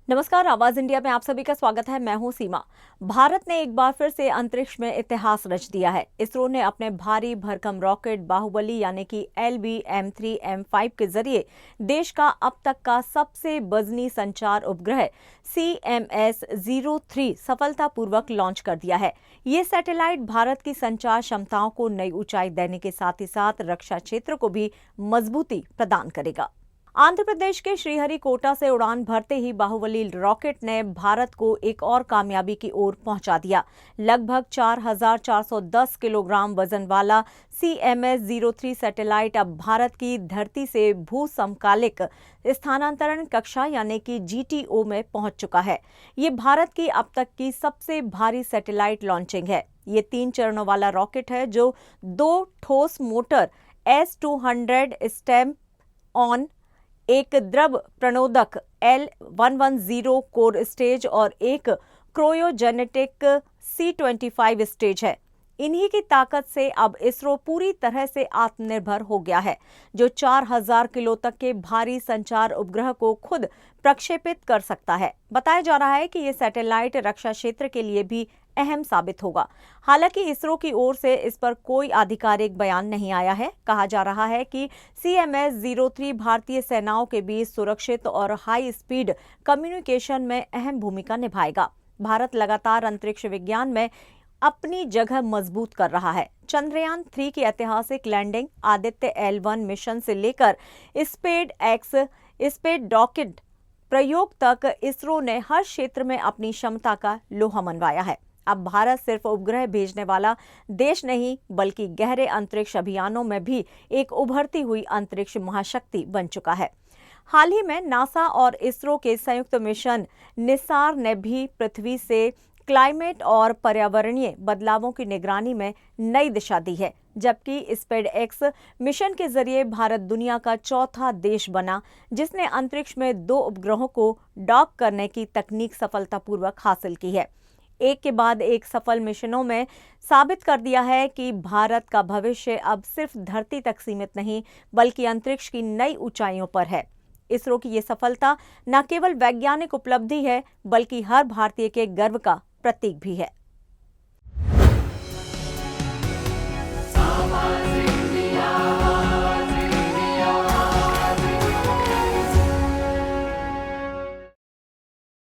नमस्कार, आवाज इंडिया में आप सभी का स्वागत है। मैं हूं सीमा। भारत ने एक बार फिर से अंतरिक्ष में इतिहास रच दिया है। इसरो ने अपने भारी भरकम रॉकेट बाहुबली यानी कि LV-M3M5 के जरिए देश का अब तक का सबसे वजनी संचार उपग्रह CMS-03 सफलतापूर्वक लॉन्च कर दिया है। ये सैटेलाइट भारत की संचार क्षमताओं को नई ऊंचाई देने के साथ ही साथ रक्षा क्षेत्र को भी मजबूती प्रदान करेगा। आंध्र प्रदेश के श्रीहरिकोटा से उड़ान भरते ही बाहुबली रॉकेट ने भारत को एक और कामयाबी की ओर पहुंचा दिया। लगभग 4,410 किलोग्राम वजन वाला CMS-03 सैटेलाइट अब भारत की धरती से भू समकालिक स्थानांतरण कक्षा यानी कि GTO में पहुंच चुका है। ये भारत की अब तक की सबसे भारी सैटेलाइट लॉन्चिंग है। ये 3 चरणों वाला रॉकेट है जो 2 ठोस मोटर S-200 स्टेम ऑन, एक द्रव प्रणोदक L-110 कोर स्टेज और एक क्रायोजेनेटिक C-25 स्टेज है। इन्हीं की ताकत से अब इसरो पूरी तरह से आत्मनिर्भर हो गया है, जो 4,000 किलो तक के भारी संचार उपग्रह को खुद प्रक्षेपित कर सकता है। बताया जा रहा है कि ये सैटेलाइट रक्षा क्षेत्र के लिए भी अहम साबित होगा। हालांकि इसरो की ओर से इस पर कोई आधिकारिक बयान नहीं आया है। कहा जा रहा है कि CMS-03 भारतीय सेनाओं के बीच सुरक्षित और हाई स्पीड कम्युनिकेशन में अहम भूमिका निभाएगा। भारत लगातार अंतरिक्ष विज्ञान में अपनी जगह मजबूत कर रहा है। चंद्रयान 3 की ऐतिहासिक लैंडिंग, आदित्य L1 मिशन से लेकर स्पेस रॉकेट प्रयोग तक इसरो ने हर क्षेत्र में अपनी क्षमता का लोहा मनवाया है। अब भारत सिर्फ उपग्रह भेजने वाला देश नहीं, बल्कि गहरे अंतरिक्ष अभियानों में भी एक उभरती हुई अंतरिक्ष महाशक्ति बन चुका है। हाल ही में नासा और इसरो के संयुक्त मिशन निसार ने भी पृथ्वी से क्लाइमेट और पर्यावरणीय बदलावों की निगरानी में नई दिशा दी है, जबकि स्पेसएक्स मिशन के जरिए भारत दुनिया का चौथा देश बना जिसने अंतरिक्ष में 2 उपग्रहों को डॉक करने की तकनीक सफलतापूर्वक हासिल की है। एक के बाद एक सफल मिशनों में साबित कर दिया है कि भारत का भविष्य अब सिर्फ धरती तक सीमित नहीं, बल्कि अंतरिक्ष की नई ऊंचाइयों पर है। इसरो की ये सफलता न केवल वैज्ञानिक उपलब्धि है, बल्कि हर भारतीय के गर्व का प्रतीक भी है।